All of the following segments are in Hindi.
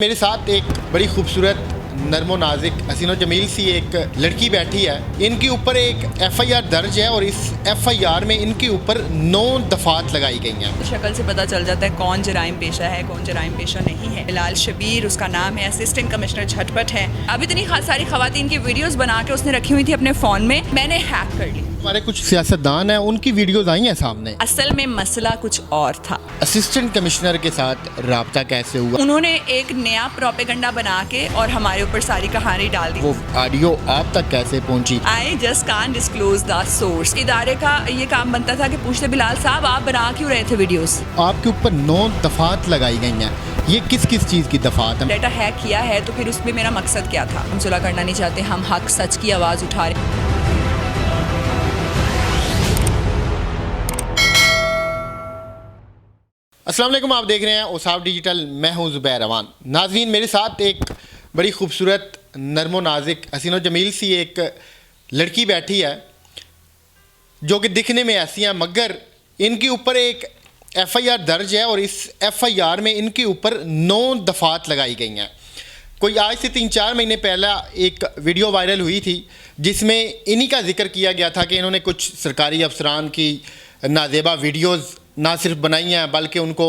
मेरे साथ एक बड़ी खूबसूरत नर्मो नाजिक हसीनो जमील सी एक लड़की बैठी है। इनके ऊपर एक FIR दर्ज है और इस FIR में इनके ऊपर 9 दफात लगाई गई हैं। शक्ल से पता चल जाता है कौन जराइम पेशा है, कौन जराइम पेशा नहीं है। बिलाल शबीर उसका नाम है, असिस्टेंट कमिश्नर झटपट है। अब इतनी सारी खवातीन की वीडियोस बना के उसने रखी हुई थी अपने फ़ोन में, मैंने हैक कर ली। हमारे कुछ सियासतदान हैं, उनकी वीडियोस आई हैं सामने। असल में मसला कुछ और था। असिस्टेंट कमिश्नर के साथ राब्ता कैसे हुआ? उन्होंने एक नया प्रोपेगेंडा बना के और हमारे ऊपर सारी कहानी डाल दी। वो ऑडियो आप तक कैसे पहुंची? I just can't disclose the source. इदारे का ये काम बनता था कि पूछते बिलाल साहब आप बना क्यों रहे थे वीडियोस? आपके ऊपर 9 दफात लगाई गई हैं। ये किस किस चीज़ की दफात है? डाटा हैक किया है तो फिर उसमें मेरा मकसद क्या था? हम सुलह करना नहीं चाहते, हम हक सच की आवाज़ उठा रहे। अस्सलाम वालेकुम, आप देख रहे हैं ओसाफ डिजिटल। मैं हूं ज़ुबैर अवान। नाज़रीन, मेरे साथ एक बड़ी खूबसूरत नर्मो नाजिक हसीनो जमील सी एक लड़की बैठी है जो कि दिखने में ऐसी हैं, मगर इनके ऊपर एक FIR दर्ज है और इस FIR में इनके ऊपर 9 दफात लगाई गई हैं। कोई आज से 3-4 महीने पहला एक वीडियो वायरल हुई थी जिसमें इन्हीं का जिक्र किया गया था कि इन्होंने कुछ सरकारी अफसरान की नाजेबा वीडियोज़ ना सिर्फ बनाई हैं बल्कि उनको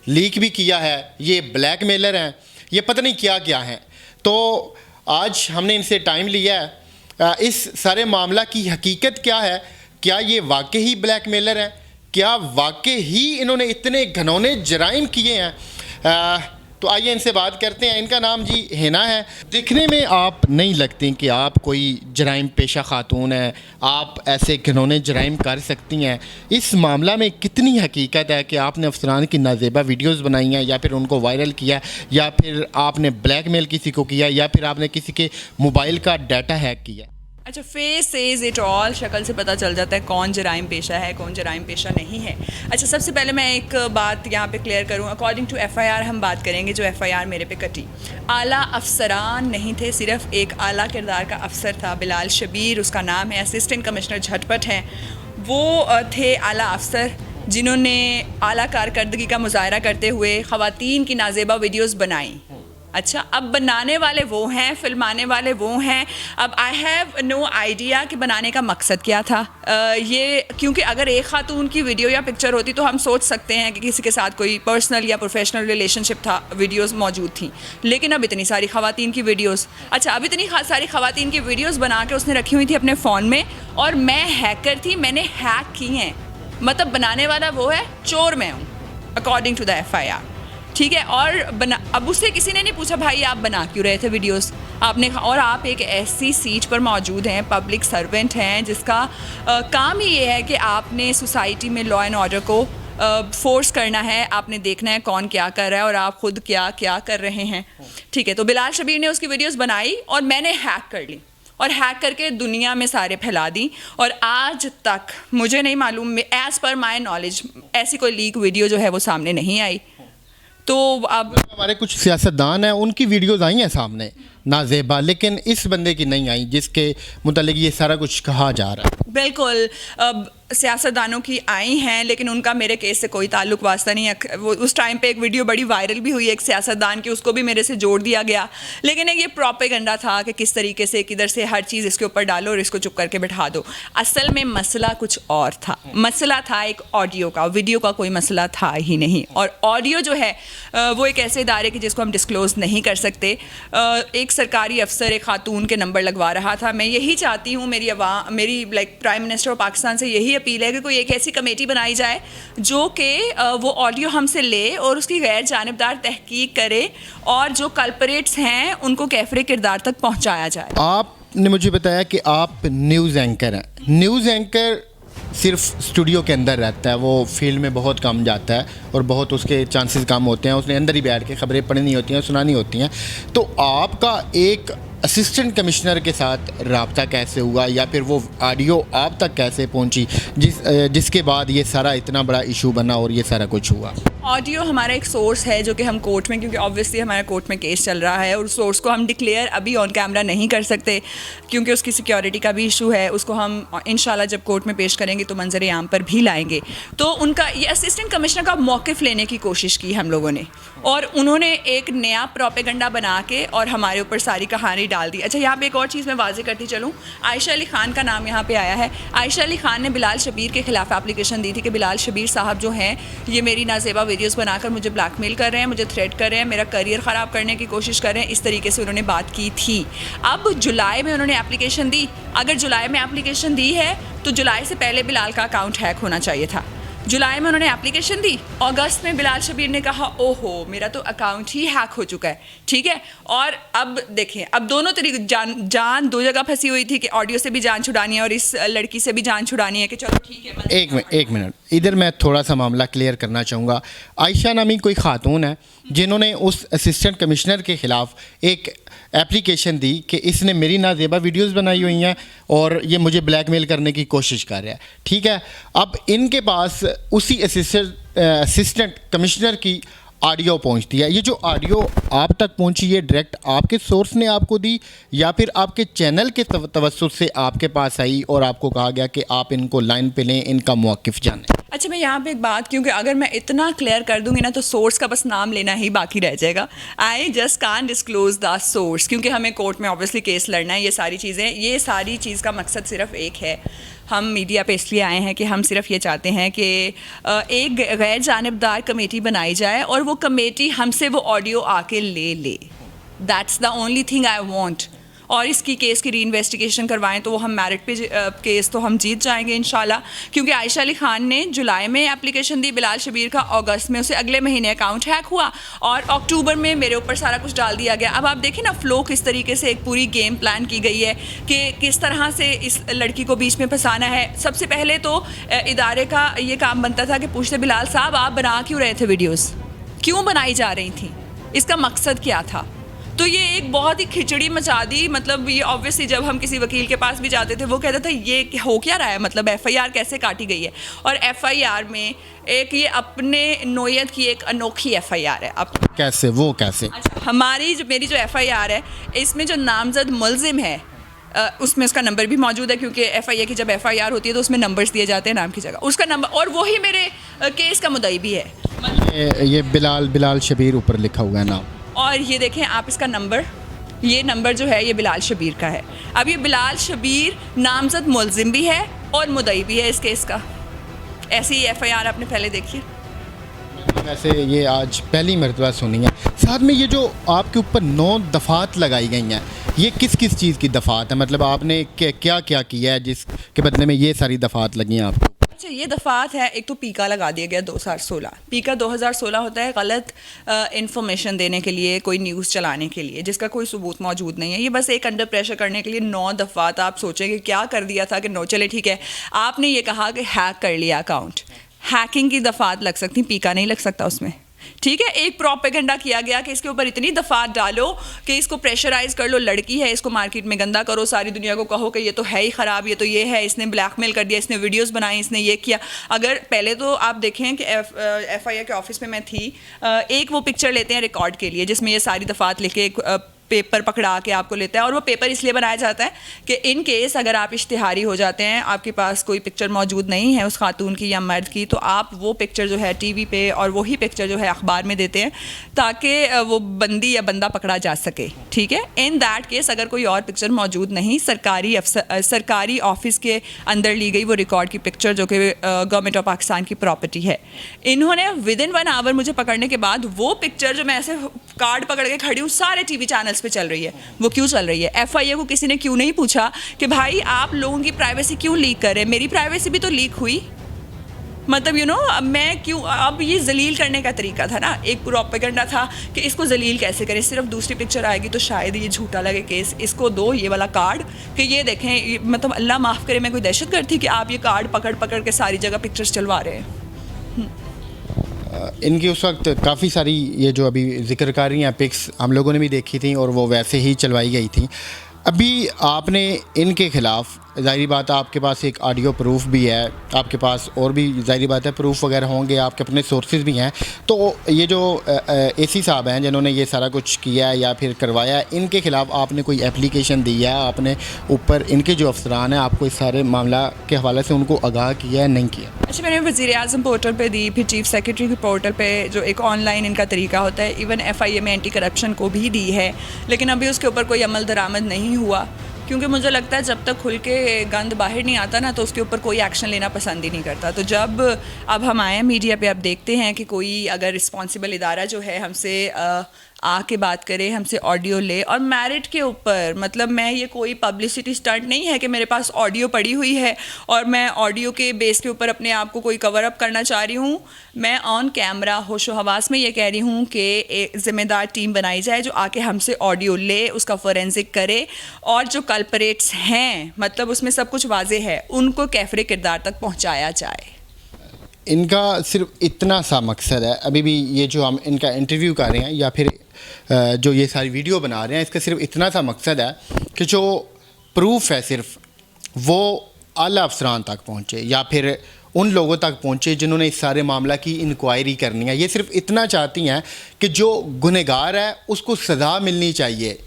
लीक भी किया है। ये ब्लैकमेलर हैं, ये पता नहीं क्या क्या हैं। तो आज हमने इनसे टाइम लिया है, इस सारे मामला की हकीकत क्या है, क्या ये वाकई ही ब्लैकमेलर हैं, क्या वाकई ही इन्होंने इतने घनौने जराइम किए हैं। तो आइए इनसे बात करते हैं। इनका नाम जी हिना है। दिखने में आप नहीं लगती कि आप कोई जराइम पेशा खातून हैं, आप ऐसे घिनौने जराइम कर सकती हैं। इस मामला में कितनी हकीकत है कि आपने अफसरान की नाजेबा वीडियोस बनाई हैं या फिर उनको वायरल किया या फिर आपने ब्लैकमेल किसी को किया या फिर आपने किसी के मोबाइल का डाटा हैक किया? अच्छा, फेस सेज इट ऑल। शक्ल से पता चल जाता है कौन जराइम पेशा है, कौन जराइम पेशा नहीं है। अच्छा, सबसे पहले मैं एक बात यहाँ पे क्लियर करूँ। अकॉर्डिंग टू FIR हम बात करेंगे, जो FIR मेरे पे कटी। आला अफसरान नहीं थे, सिर्फ एक आला किरदार का अफसर था, बिलाल शबीर उसका नाम है, असिस्टेंट कमिश्नर झटपट है। वो थे आला अफसर जिन्होंने आला कारकर्दगी का मुजाहरा करते हुए ख़वातीन की नाजेबा वीडियोज़ बनाई। अच्छा, अब बनाने वाले वो हैं, फिल्माने वाले वो हैं। अब आई हैव नो आइडिया कि बनाने का मकसद क्या था। ये क्योंकि अगर एक खातून की वीडियो या पिक्चर होती तो हम सोच सकते हैं कि किसी के साथ कोई पर्सनल या प्रोफेशनल रिलेशनशिप था, वीडियोस मौजूद थी। लेकिन अब इतनी सारी खवातीन की वीडियोस, अच्छा अब इतनी सारी खवातीन की वीडियोस बना के उसने रखी हुई थी अपने फ़ोन में, और मैं हैकर थी, मैंने हैक की हैं। मतलब बनाने वाला वो है, चोर मैं हूँ अकॉर्डिंग टू द FIR। ठीक है। और अब उससे किसी ने नहीं पूछा भाई आप बना क्यों रहे थे वीडियोस आपने, और आप एक ऐसी सीट पर मौजूद हैं, पब्लिक सर्वेंट हैं, जिसका काम ही ये है कि आपने सोसाइटी में लॉ एंड ऑर्डर को फोर्स करना है, आपने देखना है कौन क्या कर रहा है और आप खुद क्या क्या कर रहे हैं। ठीक है। तो बिलाल शबीर ने उसकी वीडियोस बनाई और मैंने हैक कर ली और हैक करके दुनिया में सारे फैला दी। और आज तक मुझे नहीं मालूम, एज़ पर माई नॉलेज, ऐसी कोई लीक वीडियो जो है वो सामने नहीं आई। तो अब हमारे कुछ सियासतदान हैं, उनकी वीडियोस आई हैं सामने नाजेबा, लेकिन इस बंदे की नहीं आई जिसके मुतालिक ये सारा कुछ कहा जा रहा है। बिल्कुल, अब सियासतदानों की आई हैं लेकिन उनका मेरे केस से कोई ताल्लुक वास्ता नहीं है। वो उस टाइम पे एक वीडियो बड़ी वायरल भी हुई एक सियासतदान की, उसको भी मेरे से जोड़ दिया गया। लेकिन ये प्रोपेगेंडा था कि किस तरीके से किधर से हर चीज़ इसके ऊपर डालो और इसको चुप करके बिठा दो। असल में मसला कुछ और था। मसला था एक ऑडियो का, वीडियो का कोई मसला था ही नहीं। और ऑडियो जो है वो एक ऐसे इदारे की जिसको हम डिस्क्लोज़ नहीं कर सकते। एक सरकारी अफसर एक खातून के नंबर लगवा रहा था। मैं यही चाहती हूँ, मेरी like prime minister of Pakistan से यही अपील है कि कोई एक ऐसी कमेटी बनाई जाए जो कि वो ऑडियो हमसे ले और उसकी गैर जानिबदार तहकीक करे और जो कल्परेट्स हैं उनको कैफरे किरदार तक पहुँचाया जाए। आपने मुझे बताया कि आप न्यूज़ एंकर हैं। न्यूज़ एंकर सिर्फ स्टूडियो के अंदर रहता है, वो फील्ड में बहुत कम जाता है और बहुत उसके चांसेस कम होते हैं। उसने अंदर ही बैठ के खबरें पढ़नी होती हैं, सुनानी होती हैं। तो आपका एक असिस्टेंट कमिश्नर के साथ रब्ता कैसे हुआ या फिर वो ऑडियो आप तक कैसे पहुंची जिसके बाद ये सारा इतना बड़ा इशू बना और ये सारा कुछ हुआ? ऑडियो हमारा एक सोर्स है जो कि हम कोर्ट में, क्योंकि ऑब्वियसली हमारा कोर्ट में केस चल रहा है और उस सोर्स को हम डिक्लेयर अभी ऑन कैमरा नहीं कर सकते क्योंकि उसकी सिक्योरिटी का भी इशू है। उसको हम इंशाल्लाह जब कोर्ट में पेश करेंगे तो मंजर आम पर भी लाएंगे। तो उनका ये असिस्टेंट कमिश्नर का मौक़िफ़ लेने की कोशिश की हम लोगों ने और उन्होंने एक नया प्रोपेगेंडा बना के और हमारे ऊपर सारी कहानी डाल दी। अच्छा, यहाँ पे एक और चीज़ मैं वाज़ेह करती चलूँ, आयशा अली ख़ान का नाम यहाँ पे आया है। आयशा अली ख़ान ने बिलाल शबीर के ख़िलाफ़ एप्लीकेशन दी थी कि बिलाल शबीर साहब जो हैं ये मेरी नाज़ेबा वीडियोस बनाकर मुझे ब्लैकमेल कर रहे हैं, मुझे थ्रेट कर रहे हैं, मेरा करियर ख़राब करने की कोशिश कर रहे हैं। इस तरीके से उन्होंने बात की थी। अब जुलाई में उन्होंने एप्लीकेशन दी। अगर जुलाई में एप्लीकेशन दी है तो जुलाई से पहले बिलाल का अकाउंट हैक होना चाहिए था। जुलाई में उन्होंने एप्लीकेशन दी, अगस्त में बिलाल शबीर ने कहा ओहो मेरा तो अकाउंट ही हैक हो चुका है, ठीक है। और अब देखें, अब दोनों तरीके जान दो जगह फंसी हुई थी कि ऑडियो से भी जान छुड़ानी है और इस लड़की से भी जान छुड़ानी है कि चलो ठीक है। एक मिनट इधर मैं थोड़ा सा मामला क्लियर करना चाहूँगा। आयशा नामी कोई खातून है जिन्होंने उस असिस्टेंट कमिश्नर के ख़िलाफ़ एक एप्लीकेशन दी कि इसने मेरी नाज़ेबा वीडियोस बनाई हुई हैं और ये मुझे ब्लैकमेल करने की कोशिश कर रहा है, ठीक है। अब इनके पास उसी असिस्टेंट कमिश्नर की ऑडियो पहुंचती है। ये जो ऑडियो आप तक पहुंची ये डायरेक्ट आपके सोर्स ने आपको दी या फिर आपके चैनल के तवज्जुह से आपके पास आई और आपको कहा गया कि आप इनको लाइन पे लें, इनका मौक़िफ़ जानें? अच्छा, मैं यहाँ पे एक बात, क्योंकि अगर मैं इतना क्लियर कर दूंगी ना तो सोर्स का बस नाम लेना ही बाकी रह जाएगा। I just can't disclose the source, क्योंकि हमें कोर्ट में ऑब्वियसली केस लड़ना है। ये सारी चीज़ का मकसद सिर्फ एक है। हम मीडिया पे इसलिए आए हैं कि हम सिर्फ ये चाहते हैं कि एक गैर जानिबदार कमेटी बनाई जाए और वो कमेटी हमसे वो ऑडियो आके ले। That's the only thing I want. और इसकी केस की री इन्वेस्टिगेशन करवाएं तो वो हम मेरिट पे केस तो हम जीत जाएंगे इंशाल्लाह। क्योंकि आयशा अली ख़ान ने जुलाई में एप्लीकेशन दी, बिलाल शबीर का अगस्त में, उसे अगले महीने अकाउंट हैक हुआ और अक्टूबर में मेरे ऊपर सारा कुछ डाल दिया गया। अब आप देखिए ना फ़्लो किस तरीके से एक पूरी गेम प्लान की गई है कि किस तरह से इस लड़की को बीच में फंसाना है। सबसे पहले तो इदारे का ये काम बनता था कि पूछते बिलाल साहब आप बना क्यों रहे थे वीडियोज़, क्यों बनाई जा रही थी, इसका मकसद क्या था। तो ये एक बहुत ही खिचड़ी मचा दी। मतलब ये ऑब्वियसली जब हम किसी वकील के पास भी जाते थे वो कहता था ये हो क्या रहा है, मतलब एफआईआर कैसे काटी गई है। और एफआईआर में एक ये अपने नोयत की एक अनोखी एफआईआर है। अब कैसे अच्छा, मेरी जो एफआईआर है इसमें जो नामजद मुलजिम है उसमें उसका नंबर भी मौजूद है, क्योंकि एफआईआर की जब एफआईआर होती है तो उसमें नंबर्स दिए जाते हैं नाम की जगह, उसका नंबर, और वही मेरे केस का मुद्दई भी है। ये बिलाल शबीर ऊपर लिखा हुआ है नाम, और ये देखें आप इसका नंबर, ये नंबर जो है ये बिलाल शबीर का है। अब ये बिलाल शबीर नामजद मुलजिम भी है और मुद्दई भी है इस केस का। ऐसी एफआईआर आपने पहले देखी? वैसे ये आज पहली मरतबा सुनी है। साथ में ये जो आपके ऊपर 9 दफ़ात लगाई गई हैं, ये किस किस चीज़ की दफ़ात है? मतलब आपने क्या क्या किया है जिसके बदले में ये सारी दफ़ात लगी हैं आपको? अच्छा, ये दफ़ात है, एक तो पीका लगा दिया गया 2016। पीका 2016 होता है गलत इन्फॉर्मेशन देने के लिए, कोई न्यूज़ चलाने के लिए जिसका कोई सबूत मौजूद नहीं है। ये बस एक अंडर प्रेशर करने के लिए 9 दफ़ात। आप सोचेंगे क्या कर दिया था कि 9, चले ठीक है, आपने ये कहा कि हैक कर लिया अकाउंट, हैकिंग की दफ़ात लग सकती, पीका नहीं लग सकता उसमें, ठीक है। एक प्रोपेगेंडा किया गया कि इसके ऊपर इतनी दफ़ात डालो कि इसको प्रेशराइज कर लो, लड़की है इसको मार्केट में गंदा करो, सारी दुनिया को कहो कि ये तो है ही ख़राब, ये तो ये है, इसने ब्लैकमेल कर दिया, इसने वीडियोस बनाई, इसने ये किया। अगर पहले तो आप देखें कि एफआईआर के ऑफिस में मैं थी, एक वो पिक्चर लेते हैं रिकॉर्ड के लिए जिसमें ये सारी दफ़ात लिखे पेपर पकड़ा के आपको लेता है, और वो पेपर इसलिए बनाया जाता है कि इन केस अगर आप इश्तिहारी हो जाते हैं, आपके पास कोई पिक्चर मौजूद नहीं है उस खातून की या मर्द की, तो आप वो पिक्चर जो है टीवी पे और वही पिक्चर जो है अखबार में देते हैं ताकि वो बंदी या बंदा पकड़ा जा सके, ठीक है। इन दैट केस अगर कोई और पिक्चर मौजूद नहीं, सरकारी ऑफिस के अंदर ली गई वो रिकॉर्ड की पिक्चर जो कि गवर्नमेंट ऑफ पाकिस्तान की प्रॉपर्टी है, इन्होंने विदिन 1 आवर मुझे पकड़ने के बाद वो पिक्चर जो मैं ऐसे कार्ड पकड़ के खड़ी हूँ सारे टीवी चैनल्स पे चल रही है। वो क्यों चल रही है? एफआईआर को किसी ने क्यों नहीं पूछा कि भाई आप लोगों की प्राइवेसी क्यों लीक कर रहे हैं? मेरी प्राइवेसी भी तो लीक हुई, मतलब अब मैं क्यों, अब ये जलील करने का तरीका था ना, एक प्रोपेगेंडा था कि इसको जलील कैसे करें, सिर्फ दूसरी पिक्चर आएगी तो शायद ये झूठा लगे केस, इसको दो ये वाला कार्ड कि ये देखें, मतलब अल्लाह माफ़ करे मैं कोई दहशत गर्द थी कि आप ये कार्ड पकड़ पकड़ के सारी जगह पिक्चर्स चलवा रहे हैं। इनकी उस वक्त काफ़ी सारी ये जो अभी जिक्र कर रही हैं पिक्स हम लोगों ने भी देखी थी और वो वैसे ही चलवाई गई थी। अभी आपने इनके ख़िलाफ़ ज़ाहिर बात है आपके पास एक ऑडियो प्रूफ भी है, आपके पास और भी ज़ाहिर बात है प्रूफ वगैरह होंगे, आपके अपने सोर्सेज भी हैं। तो ये जो एसी साहब हैं जिन्होंने ये सारा कुछ किया है या फिर करवाया है, इनके ख़िलाफ़ आपने कोई एप्लीकेशन दी है, आपने ऊपर इनके जो अफसरान हैं आपको इस सारे मामला के हवाले से उनको आगाह किया है, नहीं किया? अच्छा, मैंने वज़ीर-ए-आज़म पोर्टल पे दी, फिर चीफ सेक्रेटरी के पोर्टल पे जो एक ऑनलाइन इनका तरीका होता है, इवन FIA में एंटी करप्शन को भी दी है, लेकिन अभी उसके ऊपर कोई अमल दरामद नहीं हुआ, क्योंकि मुझे लगता है जब तक खुल के गंद बाहर नहीं आता ना तो उसके ऊपर कोई एक्शन लेना पसंद ही नहीं करता। तो जब अब हम आए मीडिया पे, अब देखते हैं कि कोई अगर रिस्पॉन्सिबल इदारा जो है हमसे आके बात करे, हमसे ऑडियो ले और मेरिट के ऊपर, मतलब मैं ये कोई पब्लिसिटी स्टंट नहीं है कि मेरे पास ऑडियो पड़ी हुई है और मैं ऑडियो के बेस के ऊपर अपने आप को कोई कवर अप करना चाह रही हूँ। मैं ऑन कैमरा होशो हवास में ये कह रही हूँ कि एक ज़िम्मेदार टीम बनाई जाए जो आके हमसे ऑडियो ले, उसका फोरेंसिक करे और जो कल्परेट्स हैं, मतलब उसमें सब कुछ वाजे है, उनको कैफरे किरदार तक पहुँचाया जाए। इनका सिर्फ इतना सा मकसद है, अभी भी ये जो हम इनका इंटरव्यू कर रहे हैं या फिर जो ये सारी वीडियो बना रहे हैं, इसका सिर्फ इतना सा मकसद है कि जो प्रूफ है सिर्फ वो आला अफसरान तक पहुँचे या फिर उन लोगों तक पहुँचे जिन्होंने इस सारे मामला की इंक्वायरी करनी है। ये सिर्फ इतना चाहती हैं कि जो गुनहगार है उसको सज़ा मिलनी चाहिए,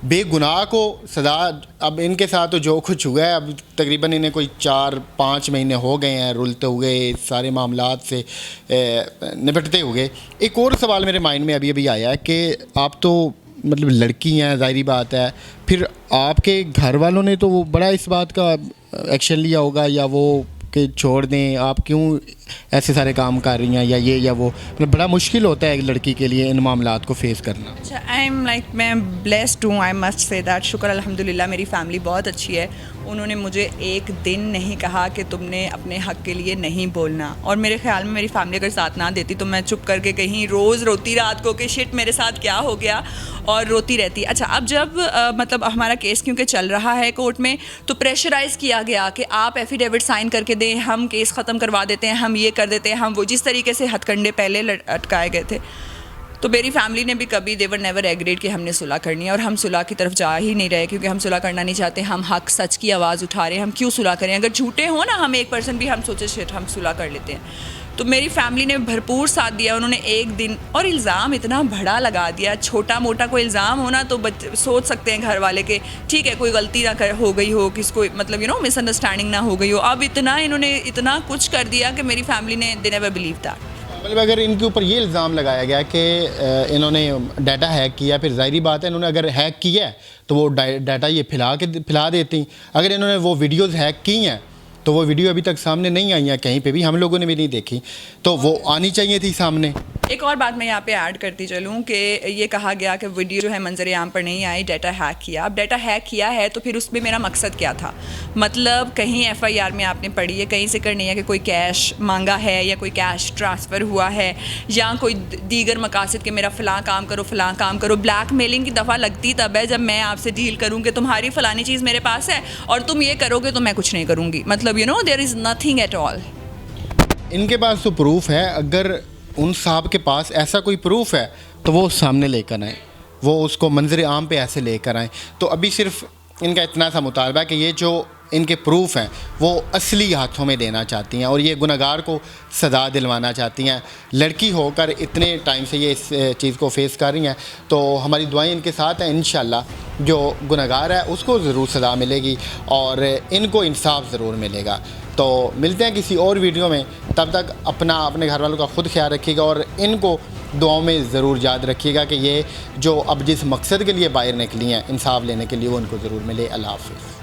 बेगुनाह को सज़ा। अब इनके साथ तो जो कुछ हुआ है, अब तकरीबन इन्हें कोई 4-5 महीने हो गए हैं रुलते हुए, सारे मामलात से निपटते हुए। एक और सवाल मेरे माइंड में अभी अभी आया है कि आप तो मतलब लड़की हैं, ज़ाहिरी बात है, फिर आपके घर वालों ने तो वो बड़ा इस बात का एक्शन लिया होगा या वो कि छोड़ दें, आप क्यों ऐसे सारे काम कर रही हैं या ये या वो, मतलब बड़ा मुश्किल होता है एक लड़की के लिए इन मामलात को फेस करना। अच्छा, आई एम लाइक, मैं ब्लेस्ड हूँ, आई मस्ट से दैट, शुक्र अल्हम्दुलिल्लाह मेरी फैमिली बहुत अच्छी है। उन्होंने मुझे एक दिन नहीं कहा कि तुमने अपने हक़ के लिए नहीं बोलना, और मेरे ख्याल में मेरी फैमिली अगर साथ ना देती तो मैं चुप करके कहीं रोज़ रोती रात को कि शिट मेरे साथ क्या हो गया, और रोती रहती। अच्छा, अब जब मतलब हमारा केस क्योंकि चल रहा है कोर्ट में, तो प्रेशराइज़ किया गया कि आप एफिडेविट साइन करके दें, हम केस ख़त्म करवा देते हैं, हम ये कर देते हैं, हम वो, जिस तरीके से हथकंडे पहले अटकाए गए थे। तो मेरी फैमिली ने भी कभी देवर नेवर एग्रीड कि हमने सुलह करनी है, और हम सुलह की तरफ जा ही नहीं रहे क्योंकि हम सुलह करना नहीं चाहते। हम हक सच की आवाज़ उठा रहे हैं, हम क्यों सुलह करें? अगर झूठे हो ना हम 1% भी, हम सोचे शिट हम सुलह कर लेते हैं। तो मेरी फैमिली ने भरपूर साथ दिया। उन्होंने एक दिन, और इल्ज़ाम इतना बड़ा लगा दिया, छोटा मोटा कोई इल्ज़ाम होना तो सोच सकते हैं घर वाले के ठीक है कोई गलती ना हो गई हो, किसको मतलब मिसअंडरस्टैंडिंग ना हो गई हो। अब इन्होंने इतना कुछ कर दिया कि मेरी फैमिली ने दे नेवर बिलीव दैट। मतलब अगर इनके ऊपर ये इल्ज़ाम लगाया गया कि इन्होंने डाटा हैक किया, फिर ज़ाहिरी बात है इन्होंने अगर हैक किया है तो वो डाटा ये फिला देती। अगर इन्होंने वो वीडियोज़ हैक की हैं तो वो वीडियो अभी तक सामने नहीं आई हैं, कहीं पे भी हम लोगों ने भी नहीं देखी, तो वो आनी चाहिए थी सामने। एक और बात मैं यहाँ पे ऐड करती चलूँ कि ये कहा गया कि वीडियो जो है मंजर आम पर नहीं आई, डाटा हैक किया। अब डाटा हैक किया है तो फिर उसमें मेरा मकसद क्या था? मतलब कहीं FIR में आपने पढ़ी है, कहीं जिक्र नहीं है कि कोई कैश मांगा है या कोई कैश ट्रांसफ़र हुआ है या कोई दीगर मकासद के मेरा फ़लाँ काम करो। ब्लैक मेलिंग की दफ़ा लगती तब है जब मैं आपसे डील करूँ कि तुम्हारी फ़लानी चीज़ मेरे पास है और तुम ये करोगे तो मैं कुछ नहीं करूँगी। मतलब there is nothing at all. इनके पास तो प्रूफ है, अगर उन साहब के पास ऐसा कोई प्रूफ है तो वो सामने लेकर आए, वो उसको मंजर आम पे ऐसे लेकर आए। तो अभी सिर्फ इनका इतना सा मुतालबा है कि ये जो इनके प्रूफ हैं वो असली हाथों में देना चाहती हैं और ये गुनहगार को सज़ा दिलवाना चाहती हैं। लड़की होकर इतने टाइम से ये इस चीज़ को फेस कर रही हैं, तो हमारी दुआएं इनके साथ हैं। इंशाल्लाह जो गुनहगार है उसको ज़रूर सज़ा मिलेगी और इनको इंसाफ ज़रूर मिलेगा। तो मिलते हैं किसी और वीडियो में, तब तक अपने घर वालों का ख़ुद ख्याल रखिएगा और इनको दुआओं में ज़रूर याद रखिएगा कि ये जो अब जिस मकसद के लिए बाहर निकली हैं इंसाफ लेने के लिए, वो उनको ज़रूर मिले। अल्लाह हाफ़िज़।